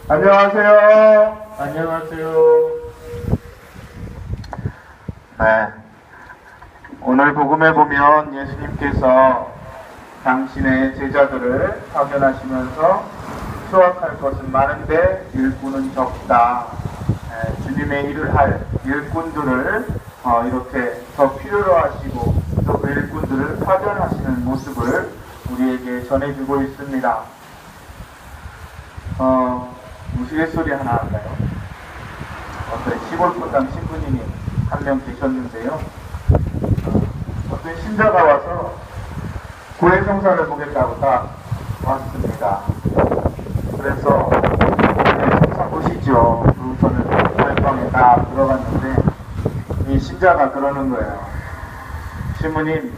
안녕하세요. 안녕하세요. 네. 오늘 복음에 보면 예수님께서 당신의 제자들을 파견하시면서 수확할 것은 많은데 일꾼은 적다. 주님의 일을 할 일꾼들을 이렇게 더 필요로 하시고 또 그 일꾼들을 파견하시는 모습을 우리에게 전해주고 있습니다. 우스갯소리 하나 할까요? 어떤 시골분당 신부님이 한 명 계셨는데요. 어떤 신자가 와서 고해성사를 보겠다고 딱 왔습니다. 그래서 성사 보시죠. 그리고 저는 고해방에 딱 들어갔는데 이 신자가 그러는 거예요. 신부님,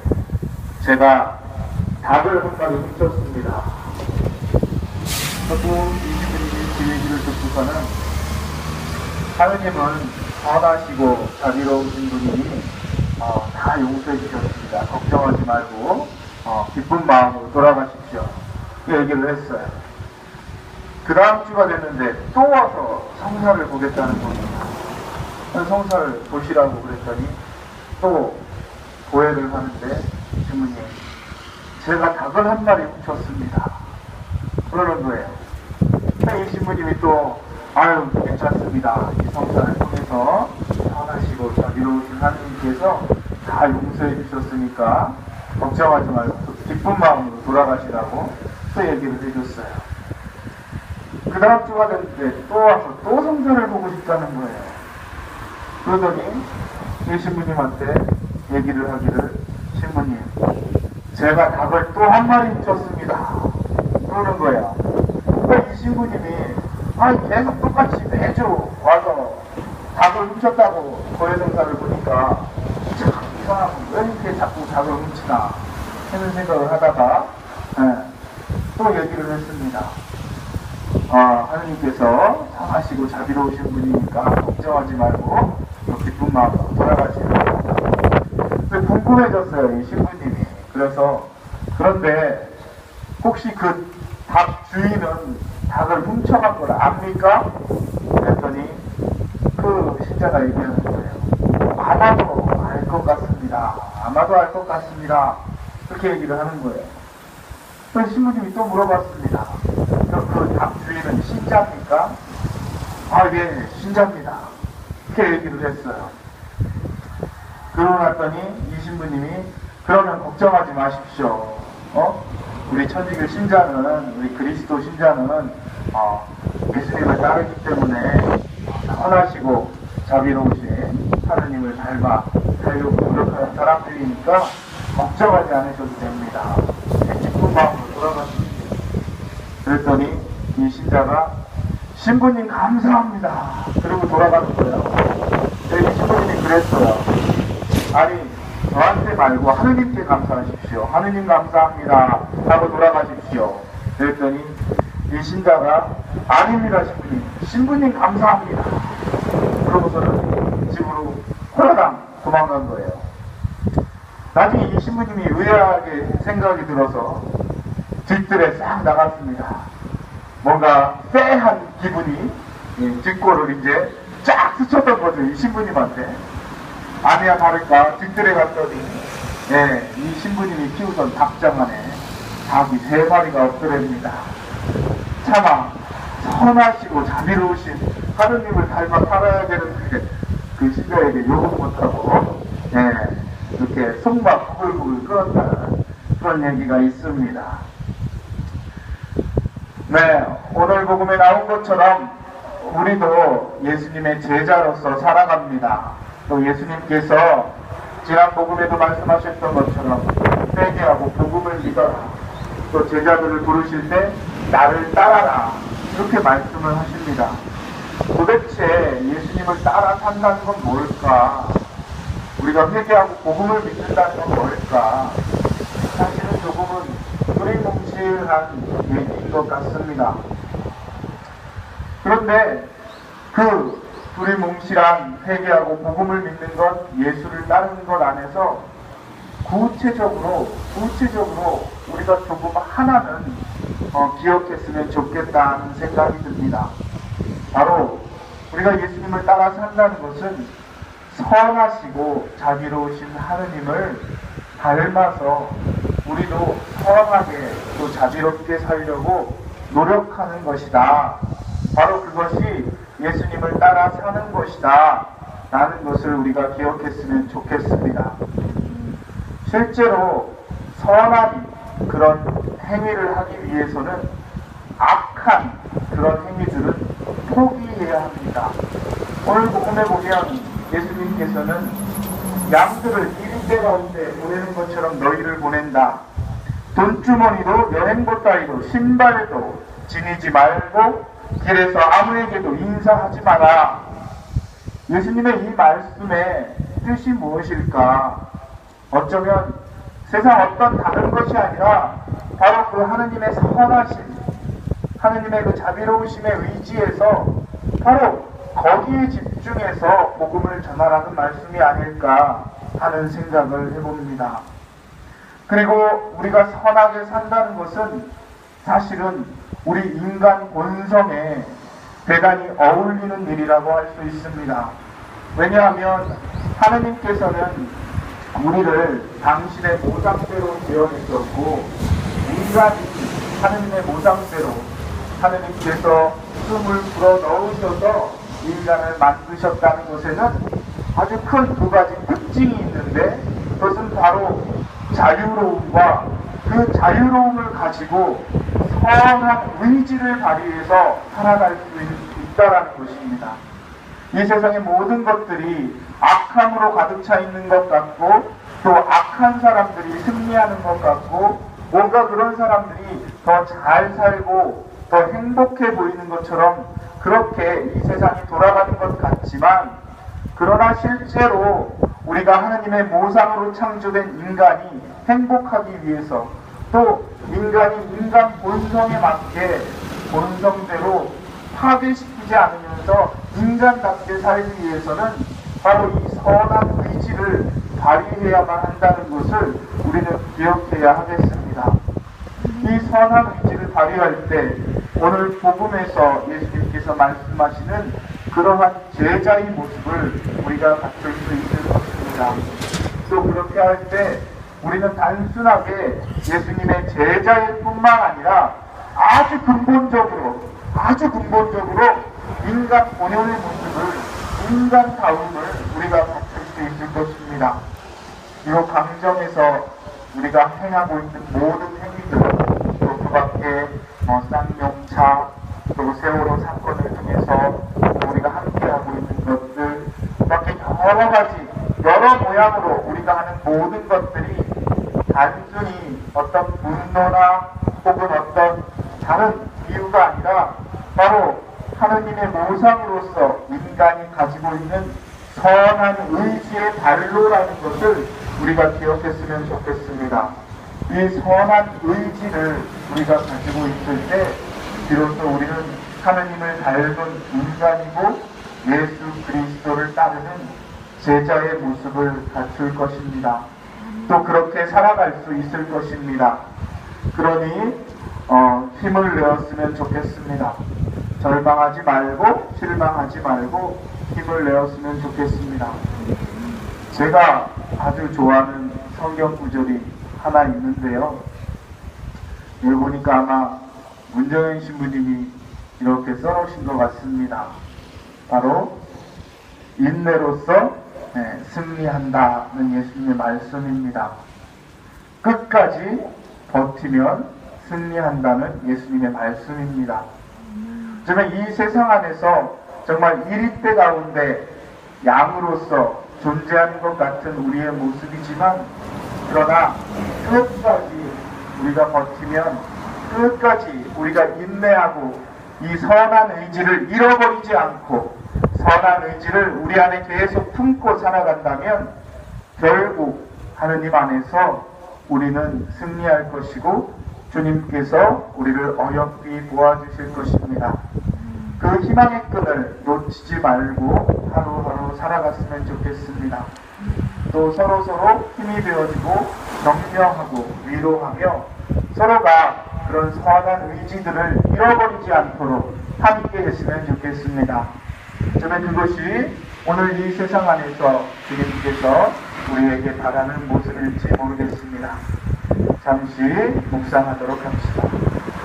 제가 닭을 한 마리 훔쳤습니다. 그리고 이 신부님이 그 얘기를 듣고서는 하느님은 선하시고 자비로우신 분이니 다 용서해 주셨습니다. 걱정하지 말고 기쁜 마음으로 돌아가십시오. 그 얘기를 했어요. 그 다음 주가 됐는데 또 와서 성사를 보겠다는 겁니다. 성사를 보시라고 그랬더니 또 고해를 하는데 주문님, 제가 닭을 한 마리 훔쳤습니다. 그러는 거예요. 이 신부님이 또 아유 괜찮습니다. 이 성사를 통해서 선하시고 자비로우신 하느님께서 다 용서해 주셨으니까 걱정하지 말고 기쁜 마음으로 돌아가시라고 또 얘기를 해줬어요. 그 다음 주가 됐는데 또 와서 또 성사를 보고 싶다는 거예요. 그러더니 이 신부님한테 얘기를 하기를, 신부님, 제가 닭을 또 한 마리 훔쳤습니다. 그러는 거예요. 그러니까 이 신부님이 계속 똑같이 매주 와서 닭을 훔쳤다고 고해성사를 보니까 참 이상하고 왜 이렇게 자꾸 닭을 훔치나 하는 생각을 하다가 또 얘기를 했습니다. 하느님께서 선하시고 자비로우신 분이니까 걱정하지 말고 기쁜 마음으로 돌아가시라고. 궁금해졌어요, 이 신부님이. 그런데 혹시 그 닭 주인은 닭을 훔쳐간 걸 압니까? 그랬더니 그 신자가 얘기하는 거예요. 아마도 알 것 같습니다. 아마도 알 것 같습니다. 그렇게 얘기를 하는 거예요. 그래서 신부님이 또 물어봤습니다. 그 닭 주인은 신자입니까? 예, 신자입니다. 그렇게 얘기를 했어요. 그러고 났더니 이 신부님이, 그러면 걱정하지 마십시오. 우리 천주교 신자는, 우리 그리스도 신자는 예수님을 따르기 때문에 선하시고 자비로우신 하느님을 닮으려고 노력하는 사람들이니까 걱정하지 않으셔도 됩니다. 기쁜 마음으로 돌아가십시오. 그랬더니 이 신자가, 신부님 감사합니다. 그러고 돌아가는 거예요. 이 신부님이 그랬어요. 아니, 저한테 말고 하느님께 감사하십시오. 하느님 감사합니다. 하고 돌아가십시오. 그랬더니 이 신자가, 아닙니다, 신부님. 신부님 감사합니다. 그러고서는 집으로 호라당 도망간 거예요. 나중에 이 신부님이 의아하게 생각이 들어서 뒷뜰에 싹 나갔습니다. 뭔가 쎄한 기분이 뒷골을 이제 쫙 스쳤던 거죠, 이 신부님한테. 아니야 다를까 뒷뜰에 갔더니 이 신부님이 키우던 닭장 안에 닭이 3마리가 없더랍니다. 차마 선하시고 자비로우신 하느님을 닮아 살아야 되는데 그 신자에게 욕을 못하고 이렇게 속막 부글부글 끓었다는 그런 얘기가 있습니다. 오늘 복음에 나온 것처럼 우리도 예수님의 제자로서 살아갑니다. 또 예수님께서 지난 복음에도 말씀하셨던 것처럼 회개하고 복음을 믿어라. 또 제자들을 부르실 때 나를 따라라. 이렇게 말씀을 하십니다. 도대체 예수님을 따라 산다는 건 뭘까? 우리가 회개하고 복음을 믿는다는 건 뭘까? 사실은 조금은 두리뭉실한 얘기인 것 같습니다. 그런데 그 두리뭉실한 회개하고 복음을 믿는 것, 예수를 따르는 것 안에서 구체적으로 우리가 조금 하나는 기억했으면 좋겠다는 생각이 듭니다. 바로 우리가 예수님을 따라 산다는 것은 선하시고 자비로우신 하느님을 닮아서 우리도 선하게 또 자비롭게 살려고 노력하는 것이다. 바로 그것이 예수님을 따라 사는 것이다. 라는 것을 우리가 기억했으면 좋겠습니다. 실제로 선한 그런 행위를 하기 위해서는 악한 그런 행위들은 포기해야 합니다. 오늘 복음에 보면 예수님께서는 양들을 1인대 가운데 보내는 것처럼 너희를 보낸다. 돈주머니도 여행보 따위도 신발도 지니지 말고 길에서 아무에게도 인사하지 마라. 예수님의 이 말씀의 뜻이 무엇일까? 어쩌면 세상 어떤 다른 것이 아니라 바로 그 하느님의 선하심, 하느님의 그 자비로우심의 의지에서 바로 거기에 집중해서 복음을 전하라는 말씀이 아닐까 하는 생각을 해봅니다. 그리고 우리가 선하게 산다는 것은 사실은 우리 인간 본성에 대단히 어울리는 일이라고 할 수 있습니다. 왜냐하면 하느님께서는 우리를 당신의 모상대로 지어내셨고 인간이 하느님의 모상대로 하느님께서 숨을 불어넣으셔서 인간을 만드셨다는 것에는 아주 큰 두 가지 특징이 있는데 그것은 바로 자유로움과 그 자유로움을 가지고 선한 의지를 발휘해서 살아갈 수 있다는 것입니다. 이 세상의 모든 것들이 악함으로 가득 차 있는 것 같고 또 악한 사람들이 승리하는 것 같고 뭔가 그런 사람들이 더 잘 살고 더 행복해 보이는 것처럼 그렇게 이 세상이 돌아가는 것 같지만 그러나 실제로 우리가 하느님의 모상으로 창조된 인간이 행복하기 위해서 또 인간이 인간 본성에 맞게 본성대로 파괴시키지 않으면서 인간답게 살기 위해서는 바로 이 선한 의지를 발휘해야만 한다는 것을 우리는 기억해야 하겠습니다. 이 선한 의지를 발휘할 때 오늘 복음에서 예수님께서 말씀하시는 그러한 제자의 모습을 우리가 갖출 수 있을 것입니다. 또 그렇게 할 때 우리는 단순하게 예수님의 제자일 뿐만 아니라 아주 근본적으로 인간 본연의 모습을 인간다움을 우리가 갖출 수 있을 것입니다. 이 강정에서 우리가 행하고 있는 모든 행위들 또 그 밖에 쌍용차 또 세월호 사건을 통해서 우리가 함께하고 있는 것들 그 밖에 여러 가지 여러 모양으로 우리가 하는 모든 것들이 단순히 어떤 분노나 혹은 어떤 다른 이유가 아니라 바로 하느님의 모상으로서 인간이 가지고 있는 선한 의지의 발로라는 것을 우리가 기억했으면 좋겠습니다. 이 선한 의지를 우리가 가지고 있을 때 비로소 우리는 하느님을 닮은 인간이고 예수 그리스도를 따르는 제자의 모습을 갖출 것입니다. 또 그렇게 살아갈 수 있을 것입니다. 그러니 힘을 내었으면 좋겠습니다. 절망하지 말고 실망하지 말고 힘을 내었으면 좋겠습니다. 제가 아주 좋아하는 성경 구절이 하나 있는데요. 여기 보니까 아마 문정현 신부님이 이렇게 써놓으신 것 같습니다. 바로 인내로서 승리한다는 예수님의 말씀입니다. 끝까지 버티면 승리한다는 예수님의 말씀입니다. 정말 이 세상 안에서 정말 1인대 가운데 양으로서 존재하는 것 같은 우리의 모습이지만 그러나 끝까지 우리가 버티면 끝까지 우리가 인내하고 이 선한 의지를 잃어버리지 않고 선한 의지를 우리 안에 계속 품고 살아간다면 결국 하느님 안에서 우리는 승리할 것이고 주님께서 우리를 어여삐 도와주실 것입니다. 그 희망의 끈을 놓치지 말고 하루하루 살아갔으면 좋겠습니다. 또 서로서로 힘이 되어지고 격려하고 위로하며 서로가 그런 선한 의지들을 잃어버리지 않도록 함께 했으면 좋겠습니다. 저는 그것이 오늘 이 세상 안에서 주님께서 우리에게 바라는 모습일지 모르겠습니다. 잠시 묵상하도록 합시다.